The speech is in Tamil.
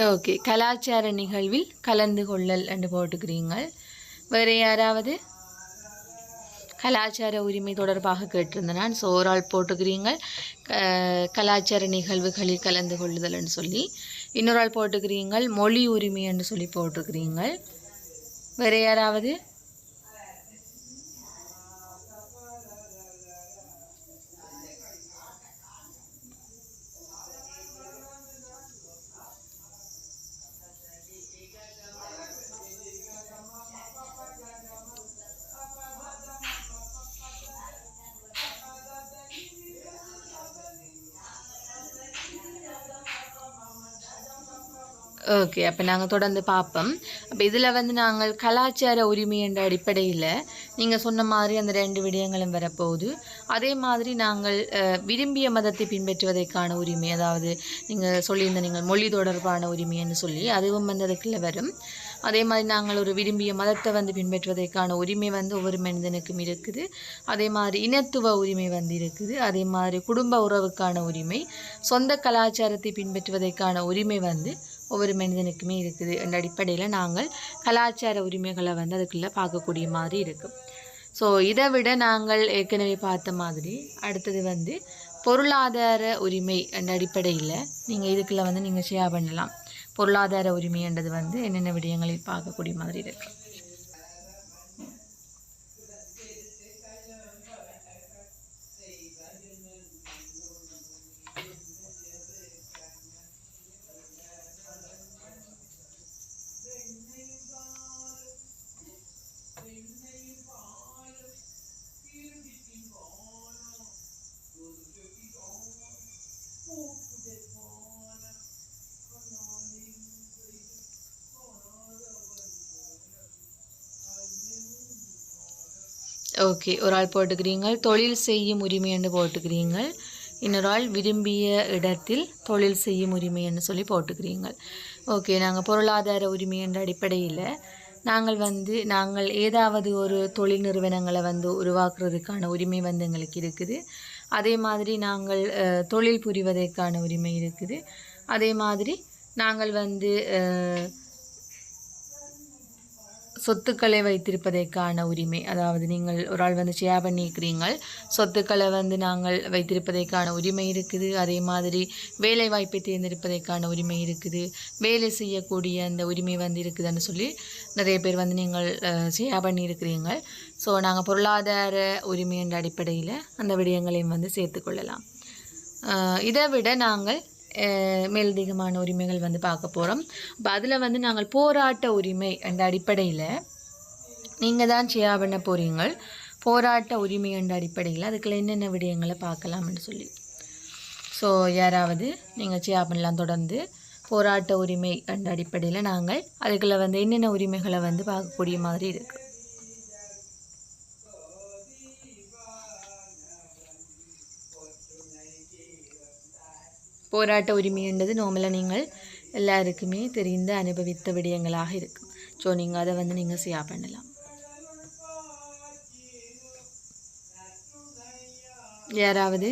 ஓகே, கலாச்சார நிகழ்வில் கலந்து கொள்ளல் என்று போட்டுக்கிறீங்கள். வேறு யாராவது கலாச்சார உரிமை தொடர்பாக கேட்டிருந்தேன். ஸோ ஒரு ஆள் போட்டுக்கிறீங்கள் கலாச்சார நிகழ்வுகளில் கலந்து கொள்ளுதல்னு சொல்லி. இன்னொரு ஆள் போட்டுக்கிறீங்கள் மொழி உரிமை என்று சொல்லி போட்டுக்கிறீங்கள். வேறு யாராவது? ஓகே, அப்போ நாங்கள் தொடர்ந்து பார்ப்போம். அப்போ இதில் வந்து நாங்கள் கலாச்சார உரிமை என்ற அடிப்படையில் நீங்கள் சொன்ன மாதிரி அந்த 2 விடயங்களும் வரப்போகுது. அதே மாதிரி நாங்கள் விரும்பிய மதத்தை பின்பற்றுவதற்கான உரிமை, அதாவது நீங்கள் சொல்லியிருந்த நீங்கள் மொழி தொடர்பான உரிமைன்னு சொல்லி அதுவும் வந்து அதுக்குள்ளே வரும். அதே மாதிரி நாங்கள் ஒரு விரும்பிய மதத்தை வந்து பின்பற்றுவதற்கான உரிமை வந்து ஒவ்வொரு மனிதனுக்கும் இருக்குது. அதே மாதிரி இனத்துவ உரிமை வந்து இருக்குது. அதே மாதிரி குடும்ப உறவுக்கான உரிமை, சொந்த கலாச்சாரத்தை பின்பற்றுவதற்கான உரிமை வந்து ஒவ்வொரு மனிதனுக்குமே இருக்குது என்ற அடிப்படையில் நாங்கள் கலாச்சார உரிமைகளை வந்து அதுக்குள்ளே பார்க்கக்கூடிய மாதிரி இருக்கும். ஸோ இதை விட நாங்கள் ஏற்கனவே பார்த்த மாதிரி அடுத்தது வந்து பொருளாதார உரிமை என்ற அடிப்படையில் நீங்கள் இதுக்குள்ளே வந்து நீங்கள் ஷேர் பண்ணலாம். பொருளாதார உரிமைன்றது வந்து என்னென்ன விடயங்களில் பார்க்கக்கூடிய மாதிரி இருக்குது. ஓகே, ஒரு ஆள் போட்டுக்கிறீங்கள் தொழில் செய்யும் உரிமை என்று போட்டுக்கிறீங்கள். இன்னொரு ஆள் விரும்பிய இடத்தில் தொழில் செய்யும் உரிமை என்று சொல்லி போட்டுக்கிறீங்கள். ஓகே, நாங்கள் பொருளாதார உரிமை என்ற அடிப்படையில் நாங்கள் ஏதாவது ஒரு தொழில் நிறுவனங்களை வந்து உருவாக்குறதுக்கான உரிமை வந்து எங்களுக்கு இருக்குது. அதே மாதிரி நாங்கள் தொழில் புரிவதற்கான உரிமை இருக்குது. அதே மாதிரி நாங்கள் வந்து சொத்துக்களை வைத்திருப்பதற்கான உரிமை, அதாவது நீங்கள் ஒரு ஆள் வந்து ஷேர் பண்ணியிருக்கிறீங்கள், சொத்துக்களை வந்து நாங்கள் வைத்திருப்பதற்கான உரிமை இருக்குது. அதே மாதிரி வேலை வாய்ப்பை தேர்ந்தெடுப்பதற்கான உரிமை இருக்குது. வேலை செய்யக்கூடிய அந்த உரிமை வந்து இருக்குதுன்னு சொல்லி நிறைய பேர் வந்து நீங்கள் ஷேர் பண்ணியிருக்கிறீங்கள். ஸோ நாங்கள் பொருளாதார உரிமை என்ற அடிப்படையில் அந்த விடயங்களையும் வந்து சேர்த்துக்கொள்ளலாம். இதை விட நாங்கள் மேலதிகமான உரிமைகள் வந்து பார்க்க போகிறோம். அப்போ அதில் வந்து நாங்கள் போராட்ட உரிமை என்ற அடிப்படையில் நீங்கள் தான் ஷேர் பண்ண போகிறீங்கள். போராட்ட உரிமை என்ற அடிப்படையில் அதுக்குள்ள என்னென்ன விடயங்களை பார்க்கலாம்னு சொல்லி. ஸோ யாராவது நீங்கள் ஷேர் பண்ணலாம். தொடர்ந்து போராட்ட உரிமை என்ற அடிப்படையில் நாங்கள் அதுக்குள்ள வந்து என்னென்ன உரிமைகளை வந்து பார்க்கக்கூடிய மாதிரி இருக்குது. போராட்ட உரிமை என்பது நார்மலாக நீங்கள் எல்லாருக்குமே தெரிந்த அனுபவித்த விடயங்களாக இருக்கும். ஸோ நீங்கள் அதை வந்து நீங்கள் ஷேர் பண்ணலாம். யாராவது